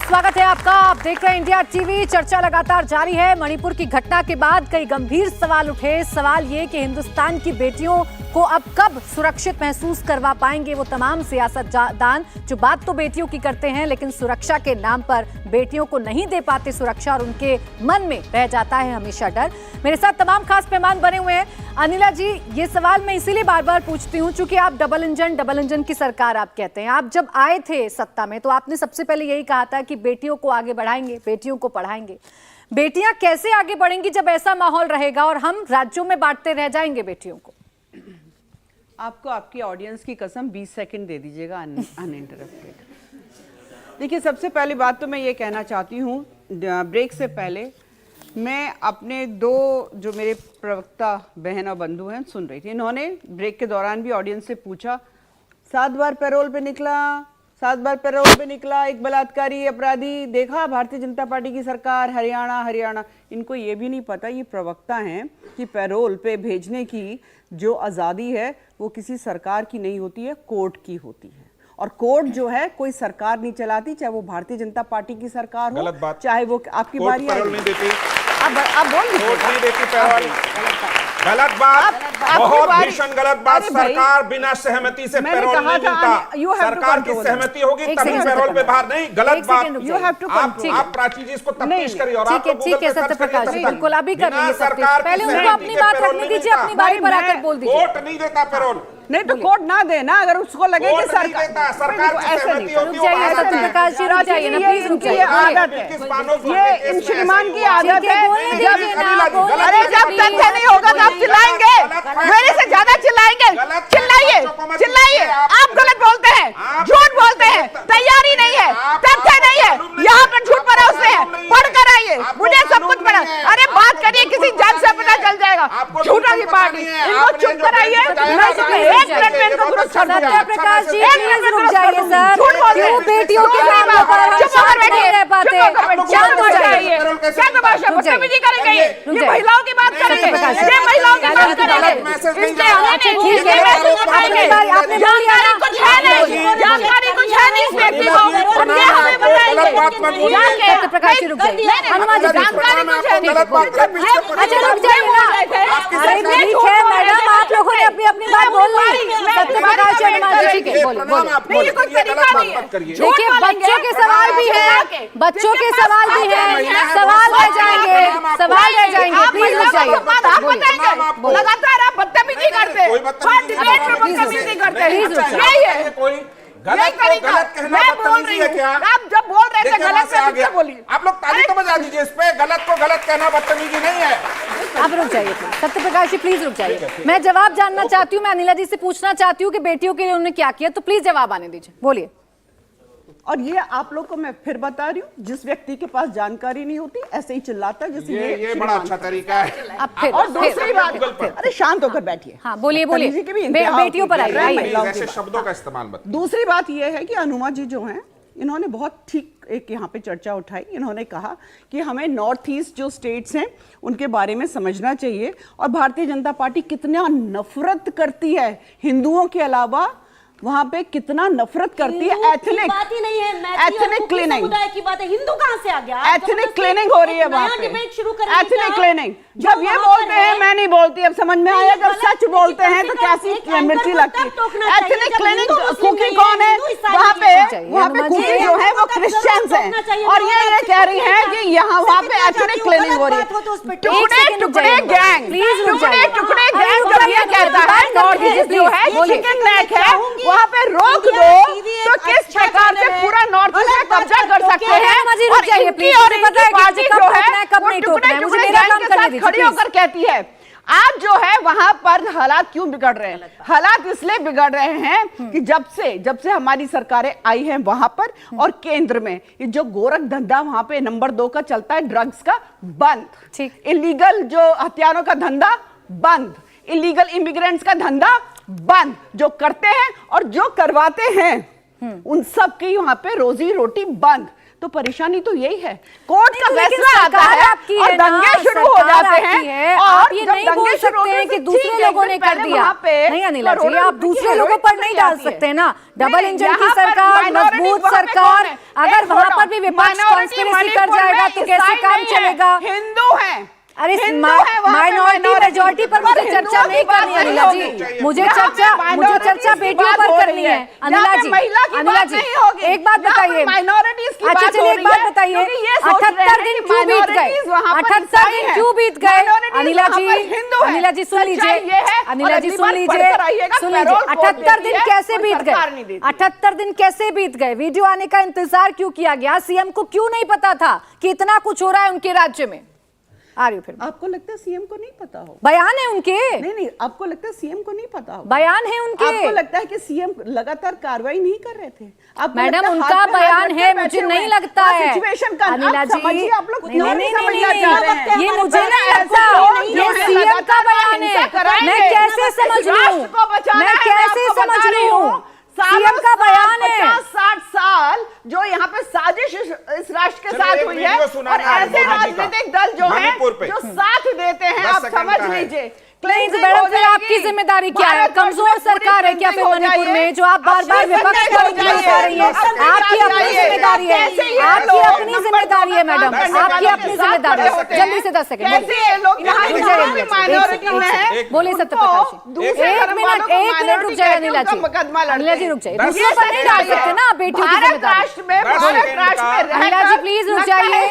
स्वागत है आपका। आप देख रहे हैं इंडिया टीवी। चर्चा लगातार जारी है। मणिपुर की घटना के बाद कई गंभीर सवाल उठे। सवाल ये कि हिंदुस्तान की बेटियों को अब कब सुरक्षित महसूस करवा पाएंगे वो तमाम सियासतदान जो बात तो बेटियों की करते हैं लेकिन सुरक्षा के नाम पर बेटियों को नहीं दे पाते सुरक्षा और उनके मन में रह जाता है हमेशा डर। मेरे साथ तमाम खास मेहमान बने हुए हैं। अनिला जी, ये सवाल मैं इसीलिए बार बार पूछती हूँ क्योंकि आप डबल इंजन की सरकार आप कहते हैं। आप जब आए थे सत्ता में तो आपने सबसे पहले यही कहा था कि बेटियों को आगे बढ़ाएंगे, बेटियों को पढ़ाएंगे। बेटियां कैसे आगे बढ़ेंगी जब ऐसा माहौल रहेगा और हम राज्यों में बांटते रह जाएंगे बेटियों को? आपको आपकी ऑडियंस की कसम 20 सेकंड दे दीजिएगा अनइंटरप्टेड। देखिए, सबसे पहली बात तो मैं ये कहना चाहती हूँ, ब्रेक से पहले मैं अपने दो जो मेरे प्रवक्ता बहन और बंधु हैं सुन रही थी। इन्होंने ब्रेक के दौरान भी ऑडियंस से पूछा 7 बार पैरोल पे निकला, 7 बार पैरोल पे निकला एक बलात्कारी अपराधी, देखा भारतीय जनता पार्टी की सरकार हरियाणा। इनको ये भी नहीं पता, ये प्रवक्ता हैं, कि पैरोल पे भेजने की जो आज़ादी है वो किसी सरकार की नहीं होती है, कोर्ट की होती है। और कोर्ट जो है कोई सरकार नहीं चलाती, चाहे वो भारतीय जनता पार्टी की सरकार हो, चाहे वो आपकी बारी आप बोल दीजिए। गलत बात, बहुत भीषण गलत बात। सरकार बिना सहमति से पैरोल नहीं मिलता। सरकार की सहमति होगी तभी पैरोल पे बाहर नहीं। गलत बात। आप प्राची जी इसको तफ्तीश करिए और आप ठीक है सत्यप्रकाश जी, बिल्कुल अभी कर लेंगे तफ्तीश। पहले उनको अपनी बात रखने दीजिए, अपनी बारी पर आकर बोल दीजिए। कोर्ट नहीं देता पैरोल। नहीं तो कोर्ट ना देना, अगर उसको लगे कि सरकार ऐसे नहीं रुक जाइए सत्यप्रकाश जी, रुक जाइए ना प्लीज, रुक जाइए। आदत है ये इन श्रीमान की आदत है। अरे जब तथ्य नहीं होगा तब चिल्लाएंगे, मेरे से ज्यादा चिल्लाएंगे। चिल्लाइए। आप गलत बोलते हैं, झूठ बोलते हैं, तैयारी नहीं है, तथ्य नहीं है, यहाँ पर झूठ परोसते हैं। पढ़ कर आइए, मुझे सब कुछ पढ़ा। अरे बात करिए, किसी जज से पता चल जाएगा। झूठों की पार्टी, इनको चुप कराइए। सत्यप्रकाश जी प्लीज रुक जाइए सर। क्यों बेटियों के मामलों पर नहीं रह पाते? शांत हो जाइए। क्या तमाशा बदतमीजी करेंगे? ये महिलाओं की बात करेंगे, ये महिलाओं की बात करेंगे। इसलिए हमें ठीक है, आपने जानकारी कुछ है नहीं, जानकारी कुछ है नहीं इस व्यक्ति को, ये हमें बताएंगे। सत्यप्रकाश जी रुक जाइए। हनुमान जी जानकारी कुछ है नहीं। अच्छा रुक जाइए ना। अरे ठीक है मैडम, आप लोगों ने अपनी अपनी बात बोल ली। सत्यप्रकाश जी, हनुमान जी ठीक है, बोलिए। देखिए बच्चों के सवाल भी हैं, बच्चों के सवाल भी हैं, सवाल रह जाएंगे, प्लीज रुक जाइए। लगातार आप बदतमीजी करते हैं, गलत कहना बदतमीजी है क्या? आप जब बोल रहे थे गलत से बोलिए। आप लोग ताली तो बजा दीजिए इस पे। गलत को गलत कहना बदतमीजी नहीं है। आप रुक जाइए सत्यप्रकाश जी, प्लीज रुक जाइए। मैं जवाब जानना चाहती हूँ, मैं अनिला जी से पूछना चाहती हूँ कि बेटियों के लिए उन्होंने क्या किया, तो प्लीज जवाब आने दीजिए, बोलिए। और ये आप लोग को मैं फिर बता रही हूँ, जिस व्यक्ति के पास जानकारी नहीं होती ऐसे ही चिल्लाता है, जैसे ये बड़ा अच्छा तरीका है। अब फिर और दूसरी बात, अरे शांत होकर बैठिए। हाँ बोलिए बेटियों पर आइए। शब्दों का इस्तेमाल मत। दूसरी बात ये है कि अनुमा जी जो हैं, इन्होंने बहुत ठीक एक यहाँ पे चर्चा उठाई। इन्होंने कहा कि हमें नॉर्थ ईस्ट जो स्टेट्स हैं उनके बारे में समझना चाहिए और भारतीय जनता पार्टी कितना नफरत करती है हिंदुओं के अलावा, वहां पे कितना नफरत करती है। एथनिक बात ही नहीं है, एथनिक क्लीनिंग की बात है। हिंदू कहां से आ गया? एथनिक क्लीनिंग हो रही है वहां पे, एथनिक क्लीनिंग। जब ये बोलते हैं मैं नहीं बोलती, अब समझ में आया, जब सच बोलते हैं तो कैसी मिर्ची लगती है। एथनिक क्लीनिंग कुकी कौन है वहां पे? कुकी जो है वो क्रिश्चियंस हैं और ये कह रही है कि यहाँ वहां पे एथनिक क्लीनिंग हो रही है। टुकड़े गैंग जब ये कहता है नॉर्थ ईस्ट जो है चिकन नेक है, वहाँ पे रोक दो तो किस प्रकार से पूरा नॉर्थ ईस्ट में कब्जा कर सकते हैं। और इनकी और इनकी पार्टी जो है वो टुकड़े गैंग के साथ खड़ी होकर कहती है। आज जो है वहां पर हालात क्यों बिगड़ रहे हैं? हालात इसलिए बिगड़ रहे हैं कि जब से हमारी सरकारें आई हैं वहां पर और केंद्र में ये जो गोरख धंधा वहां पे नंबर 2 का चलता है, ड्रग्स का बंद, इलीगल जो हथियारों का धंधा बंद, इलीगल इमिग्रेंट्स का धंधा बंद, जो करते हैं और जो करवाते हैं उन सब की वहां पे रोजी रोटी बंद। तो परेशानी तो यही है, कोर्ट का फैसला आता है और दंगे शुरू हो जाते हैं। और आप ये नहीं बोल सकते हैं कि दूसरे लोगों ने कर दिया। नहीं अनिला जी, आप दूसरे लोगों पर नहीं डाल सकते ना। डबल इंजन की सरकार, मजबूत सरकार, अगर वहां पर भी विपक्ष कॉन्स्पिरेसी कर जाएगा तो कैसे काम चलेगा? हिंदू है, अरे माइनॉरिटी मेजॉरिटी पर मुझे चर्चा नहीं करनी है अनिला जी, मुझे चर्चा बेटियों पर करनी है। अनिला जी एक बात बताइए, अच्छा चलिए एक बात बताइए, 78 दिन क्यों बीत गए? 78 दिन क्यों बीत गए? अनिला जी सुन लीजिए, अनिला जी सुन लीजिए, 78 दिन कैसे बीत गए? 78 दिन कैसे बीत गए? वीडियो आने का इंतजार क्यों किया गया? सीएम को क्यों नहीं पता था कि इतना कुछ हो रहा है उनके राज्य में? आ रही फिर आपको लगता है सीएम को नहीं पता हो? बयान है उनके। नहीं, आपको लगता है सीएम को नहीं पता हो? बयान है उनके। आपको लगता है कि सीएम लगातार कार्रवाई नहीं कर रहे थे? मैडम उनका बयान है, मुझे नहीं लगता है। सिचुएशन का अनिला जी आप लोग नहीं, ये मुझे नहीं लगता, ये सीएम का बयान है। मैं कैसे समझ रही हूँ, मैं कैसे समझ रही हूँ? सीएम का बयान है। 50-60 साल जो यहाँ पे साजिश इस राष्ट्र के साथ हुई है, और ऐसे राजनीतिक दल जो है जो साथ देते हैं, आप समझ लीजिए। मैडम फिर आपकी जिम्मेदारी क्या है? कमजोर सरकार है क्या फिर मणिपुर में, जो आप बार बार विपक्ष को उठा रही है? आपकी अपनी जिम्मेदारी है, आपकी अपनी जिम्मेदारी है मैडम, आपकी अपनी जिम्मेदारी है। जल्दी से 10 सेकंड बोलिए सत्यप्रकाश। एक मिनट रुक जाए अनिला जी, अनिला जी रुक जाइए, दूसरों पर नहीं डाल सकते ना बेटियों की जिम्मेदारी। अनिला जी प्लीज रुक जाइए,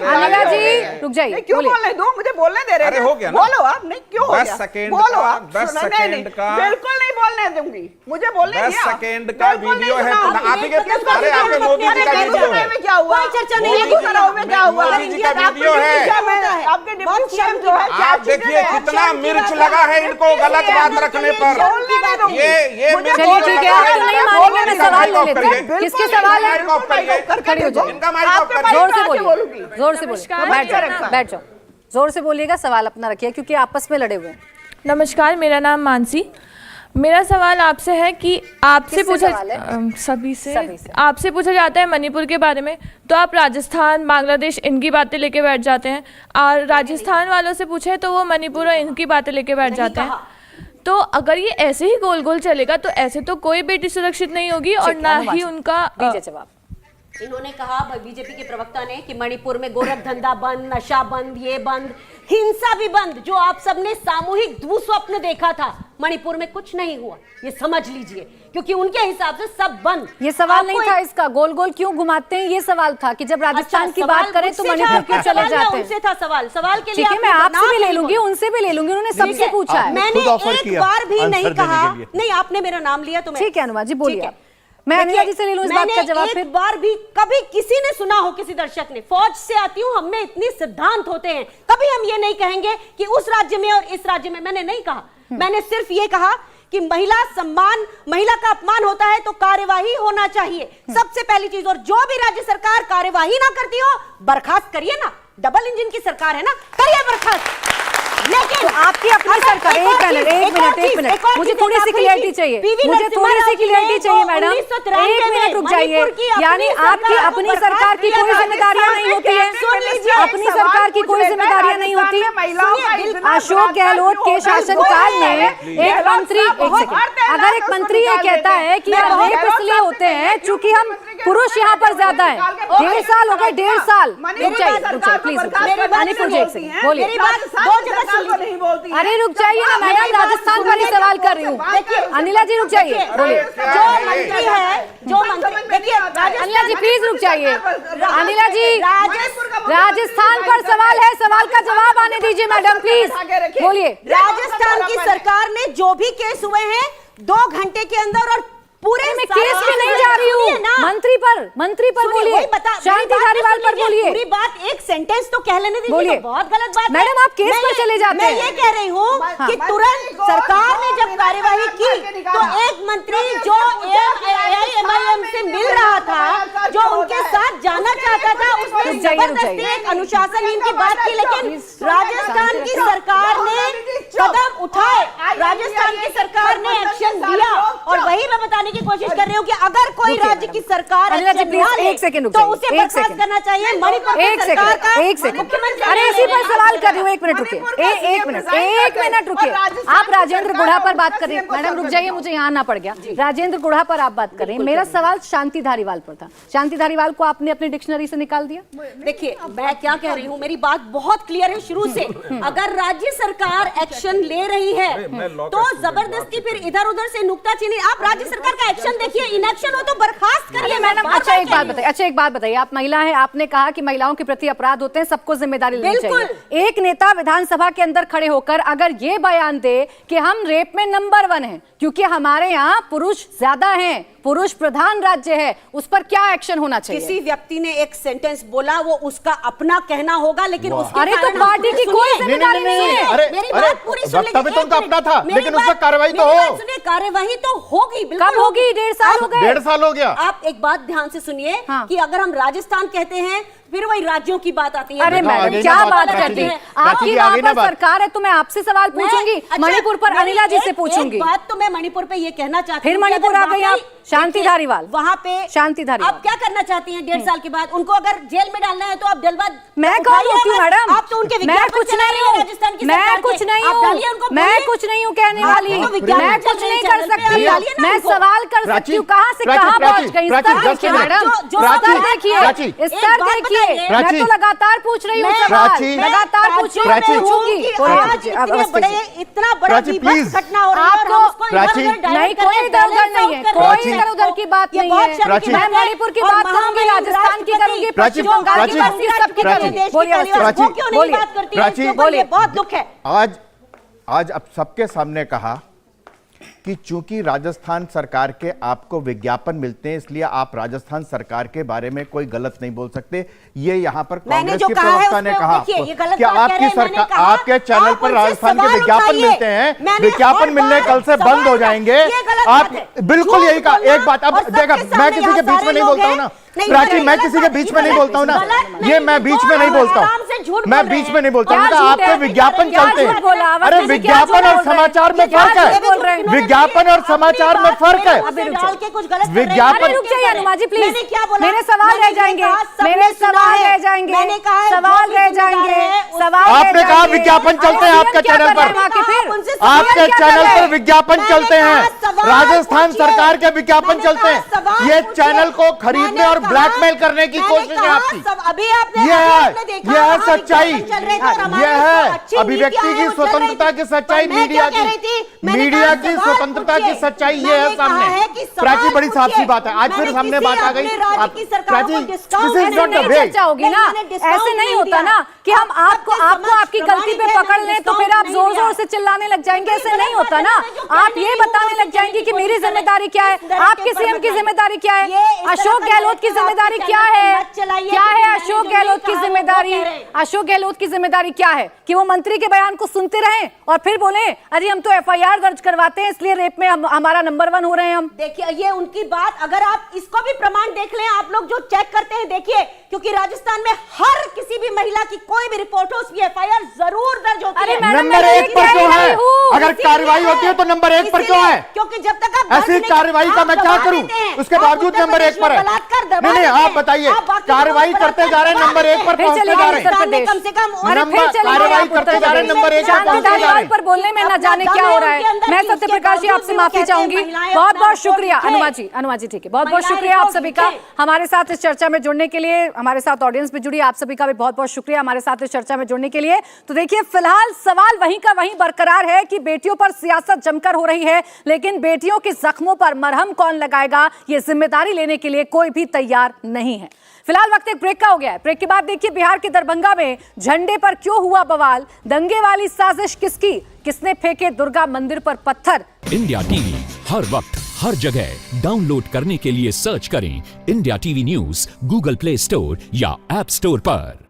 अनिला जी रुक जाइए। क्यों बोलने दो, मुझे बोलने दे रहे हैं, बोलो आप। नहीं क्यों 10 सेकंड का बिल्कुल नहीं बोलने दूंगी, मुझे बोलने दिया। 10 सेकंड का वीडियो है, आप ही के अरे आपके मोदी जी का वीडियो है, क्या हुआ? कोई चर्चा नहीं है, क्या हुआ? मोदी जी का वीडियो है, आपके डिप्टी सीएम जो है, आप देखिए कितना मिर्च लगा है इनको गलत बात रखने पर। ये मिर्च ठीक है, आप नहीं मानेंगे, मैं सवाल ले लेते हैं। किसके सवाल है? खड़ी हो जाओ, इनका माइक ऑफ कर। जोर से बोलिए, जोर से बोलिए, बैठ जाओ, जोर से बोलिएगा, सवाल अपना रखिए क्योंकि आपस में लड़े हुए हैं। नमस्कार, मेरा नाम मानसी। मेरा सवाल आपसे है कि आपसे पूछा सभी से आपसे पूछा जाता है मणिपुर के बारे में, तो आप राजस्थान, बांग्लादेश इनकी बातें लेके बैठ जाते हैं, और राजस्थान वालों से पूछे तो वो मणिपुर और इनकी बातें लेके बैठ जाते हैं। तो अगर ये ऐसे ही गोल गोल चलेगा तो ऐसे तो कोई बेटी सुरक्षित नहीं होगी और ना ही उनका जवाब। इन्होंने कहा, बीजेपी के प्रवक्ता ने, कि मणिपुर में गोरख धंधा बंद, नशा बंद, ये बंद, हिंसा भी बंद। जो आप सबने सामूहिक दुस्वप्न देखा था, मणिपुर में कुछ नहीं हुआ, ये समझ लीजिए, क्योंकि उनके हिसाब से सब बंद। ये सवाल नहीं था इसका, गोल गोल क्यों घुमाते हैं, ये सवाल था कि जब राजस्थान की बात करें तो मणिपुर क्यों चले जाते हैं। उनसे था सवाल के लिए ठीक है, मैं आपसे भी ले लूंगी, उनसे भी ले लूंगी, उन्होंने सबसे पूछा है। मैंने एक बार भी नहीं कहा, नहीं आपने मेरा नाम लिया तो ठीक है अनुमा जी बोलिए, मैं अनिला जी से ले लूं इस बात का जवाब। एक बार भी कभी किसी ने सुना हो, किसी दर्शक ने, फौज से आती हूं, हम में इतने सिद्धांत होते हैं, कभी हम ये नहीं कहेंगे कि उस राज्य में और इस राज्य में, मैंने नहीं कहा। मैंने सिर्फ ये कहा कि महिला सम्मान, महिला का अपमान होता है तो कार्यवाही होना चाहिए, सबसे पहली चीज। और जो भी राज्य सरकार कार्यवाही ना करती हो, बर्खास्त करिए ना। डबल इंजन की सरकार है ना, करिए बर्खास्त। लेकिन तो आपकी अपनी सरकार, एक मिनट, मुझे थोड़ी सी क्लियरिटी चाहिए, मुझे थोड़ी सी क्लियरिटी चाहिए मैडम, एक मिनट रुक जाइए। यानी आपकी अपनी सरकार की कोई जिम्मेदारियां नहीं होती है, अपनी सरकार की कोई जिम्मेदारियां नहीं होती। अशोक गहलोत के शासनकाल में एक मंत्री, अगर एक मंत्री ये कहता है कि यार रेप इसलिए होते हैं चूंकि हम पुरुष यहाँ पर ज्यादा है, 1.5 साल हो गए, 1.5 साल। रुक जाइए प्लीज, मणिपुर जी एक सेकंड बोलिए। अरे रुक जाइए ना मैडम, राजस्थान पर ही सवाल कर रही हूँ। अनिला जी रुक जाइए, बोलिए। जो मंत्री है, जो मंत्री, देखिए अनिला जी प्लीज रुक जाइए। अनिला जी राजस्थान पर सवाल है, सवाल का जवाब आने दीजिए मैडम प्लीज, बोलिए। राजस्थान की सरकार ने जो भी केस हुए हैं 2 घंटे के अंदर, और पूरे में केस पे नहीं जा रही हूँ, मंत्री पर बोलिए, शांति धारीवाल पर बोलिए। पूरी बात एक सेंटेंस तो कह लेने दीजिए, बहुत गलत बात है मैडम, आप केस पर चले जाते हैं। मैं ये कह रही हूँ कि तुरंत सरकार ने जब कार्यवाही की तो एक मंत्री जो AIMIM से मिल रहा था, जो उनके साथ जाना चाहता था, उसने जबरदस्ती एक अनुशासनहीन की बात की, लेकिन राजस्थान की सरकार ने कदम उठाए। राजस्थान की सरकार ने एक्शन लिया और वही मैं बताने की कोशिश कर रही हूँ कि अगर कोई राज्य की सरकार एक सेकंड तो उसे बर्खास्त करना चाहिए। मणिपुर की सरकार का मुख्यमंत्री, अरे इसी पर सवाल कर रही हूँ, 1 मिनट रुकिए, 1 मिनट रुकिए। आप राजेंद्र गुढ़ा पर बात कर रही हैं, मैडम रुक जाइए, मुझे यहाँ आना पड़ गया। राजेंद्र गुढ़ा पर आप बात कर रही हैं, मेरा सवाल शांति धारीवाल पर था। शांति धारीवाल को आपने अपनी डिक्शनरी से निकाल दिया? देखिए मैं क्या कह रही हूँ, मेरी बात बहुत क्लियर है शुरू से। अगर राज्य सरकार एक्शन ले रही है तो जबरदस्ती फिर इधर उधर से नुक्ताचीनी, आप राज्य सरकार का एक्शन देखिए, इनएक्शन हो तो बर्खास्त करिए। मैडम अच्छा एक बात बताइए, आप महिला हैं, आपने कहा कि महिलाओं के प्रति अपराध होते हैं, सबको जिम्मेदारी लेनी चाहिए। एक नेता विधानसभा के अंदर खड़े होकर अगर ये बयान दे कि हम रेप में नंबर 1 हैं क्योंकि हमारे यहाँ पुरुष ज्यादा हैं, पुरुष प्रधान राज्य है, उस पर क्या एक्शन होना चाहिए? किसी व्यक्ति ने एक सेंटेंस बोला, वो उसका अपना कहना होगा, लेकिन उसके अरे तो पार्टी की कोई जिम्मेदारी नहीं है। मेरी बात पूरी सुन लीजिए। तो उनका अपना था, लेकिन उस पर कार्रवाई तो हो। सुनिए, कार्रवाई तो होगी, कब होगी? 1.5 साल हो गए। 1.5 साल हो गया। आप एक बात ध्यान से सुनिए कि अगर हम राजस्थान कहते हैं फिर वही राज्यों की बात आती है। अरे मैडम क्या बात करती हैं? आपकी वहाँ पर सरकार है तो मैं आपसे सवाल पूछूंगी, मणिपुर पर अनिला जी से पूछूंगी। बात तो मैं मणिपुर पे ये कहना चाहती हूँ, फिर मणिपुर आ गई आप, शांति धारीवाल वहाँ पे शांति धारीवाल आप क्या करना चाहती हैं? 1.5 साल के बाद उनको अगर जेल में डालना है तो आप डलवा, मैं कौन होती हूँ मैडम? आप तो उनके मैं कुछ नहीं हूँ, राजस्थान की मैं कुछ नहीं हूँ, मैं कुछ नहीं हूँ कहने वाली, मैं कुछ नहीं कर सकती, मैं सवाल कर सकती हूँ। कहाँ से कहाँ पहुँच गई? स्तर देखिए मैडम, स्तर देखिए, स्तर देखिए। मैं तो लगातार पूछ रही हूँ सवाल, लगातार पूछ रही हूँ। इतना बड़ा घटना हो रहा है, नहीं कोई इधर उधर नहीं है, कोई इधर उधर की बात नहीं है। मैं मणिपुर की बात करूंगी, राजस्थान की करूंगी, पश्चिम बंगाल की करूंगी, सबकी करूंगी। बोलिए, बहुत दुख है। आज अब सबके सामने कहा कि चूंकि राजस्थान सरकार के आपको विज्ञापन मिलते हैं इसलिए आप राजस्थान सरकार के बारे में कोई गलत नहीं बोल सकते। ये यहाँ पर कांग्रेस की प्रवक्ता ने कहा कि आपकी सरकार, आपके चैनल पर राजस्थान के विज्ञापन मिलते हैं, विज्ञापन मिलने कल से बंद हो जाएंगे। आप बिल्कुल यही कहा। एक बात अब देखा, मैं किसी के बीच में नहीं बोलता हूँ ना प्राची, मैं किसी के बीच में नहीं बोलता हूँ ना, ये मैं बीच में नहीं बोलता हूँ, मैं बीच में नहीं बोलता हूँ। आपके विज्ञापन चलते हैं। अरे विज्ञापन और समाचार में फर्क है, विज्ञापन और समाचार में फर्क है। विज्ञापन, रुक जाइए अनुमा जी प्लीज, मेरे सवाल रह जाएंगे, मेरे सवाल रह जाएंगे, सवाल रह जाएंगे, सवाल। आपने कहा विज्ञापन चलते हैं आपके चैनल पर, आपके चैनल पर विज्ञापन चलते हैं, राजस्थान सरकार के विज्ञापन चलते हैं। ये चैनल को खरीदने और ब्लैकमेल करने की कोशिश है आपकी। अभी आपने यह है सच्चाई, यह है अभिव्यक्ति की स्वतंत्रता की सच्चाई, मीडिया की स्वतंत्रता की सच्चाई ये है सामने। प्राची बड़ी साफ सी बात है, आज फिर सामने बात आ गई। प्राची चर्चा होगी ना, ऐसे नहीं होता ना कि हम आपको आपकी गलती पे पकड़ लें तो फिर आप जोर जोर से चिल्लाने लग जाएंगे, ऐसे नहीं होता ना। आप ये बताने लग जाएंगे कि मेरी जिम्मेदारी क्या है, आपके सीएम की जिम्मेदारी क्या है, अशोक गहलोत की जिम्मेदारी क्या है, क्या है अशोक गहलोत की जिम्मेदारी? अशोक गहलोत की जिम्मेदारी क्या है कि वो मंत्री के बयान को सुनते रहें और फिर बोले अरे हम तो एफआईआर दर्ज करवाते हैं इसलिए रेप में हमारा नंबर 1 हो रहे हैं हम। देखिए ये उनकी बात, अगर आप इसको भी प्रमाण देख लें, आप लोग जो चेक करते हैं देखिए, क्योंकि राजस्थान में हर किसी भी महिला की कोई भी रिपोर्ट हो उसकी एफआईआर जरूर दर्ज होती है। नंबर 1 पर क्यों है? अगर कार्रवाई होती है तो नंबर 1 पर क्यों है? क्योंकि जब तक आप ऐसी कार्रवाई का मैं क्या करूं, उसके बावजूद नंबर 1 पर है। नहीं आप बताइए, कार्रवाई करते जा रहे हैं नंबर 1 पर पहुंचते जा रहे हैं, कम से कम कार्रवाई करते जा रहे हैं नंबर 1 पर पहुंचते जा रहे हैं। पर बोलने में न जाने क्या हो रहा है। मैं सत्य प्रकाश जी आपसे माफी चाहूंगी, बहुत बहुत शुक्रिया अनुमा जी, ठीक है, बहुत बहुत शुक्रिया आप सभी का हमारे साथ इस चर्चा में जुड़ने के लिए। हमारे साथ ऑडियंस भी जुड़ी, आप सभी का भी बहुत बहुत शुक्रिया हमारे साथ इस चर्चा में जुड़ने के लिए। तो देखिए फिलहाल सवाल वहीं का वहीं बरकरार है कि बेटियों पर सियासत जमकर हो रही है, लेकिन बेटियों के जख्मों पर मरहम कौन लगाएगा ये जिम्मेदारी लेने के लिए कोई भी तैयार नहीं है। फिलहाल वक्त एक ब्रेक का हो गया है। ब्रेक के बाद देखिए बिहार के दरभंगा में झंडे पर क्यों हुआ बवाल, दंगे वाली साजिश किसकी, किसने फेंके दुर्गा मंदिर पर पत्थर। इंडिया टीवी हर वक्त हर जगह डाउनलोड करने के लिए सर्च करें India TV news Google play store या ऐप स्टोर पर।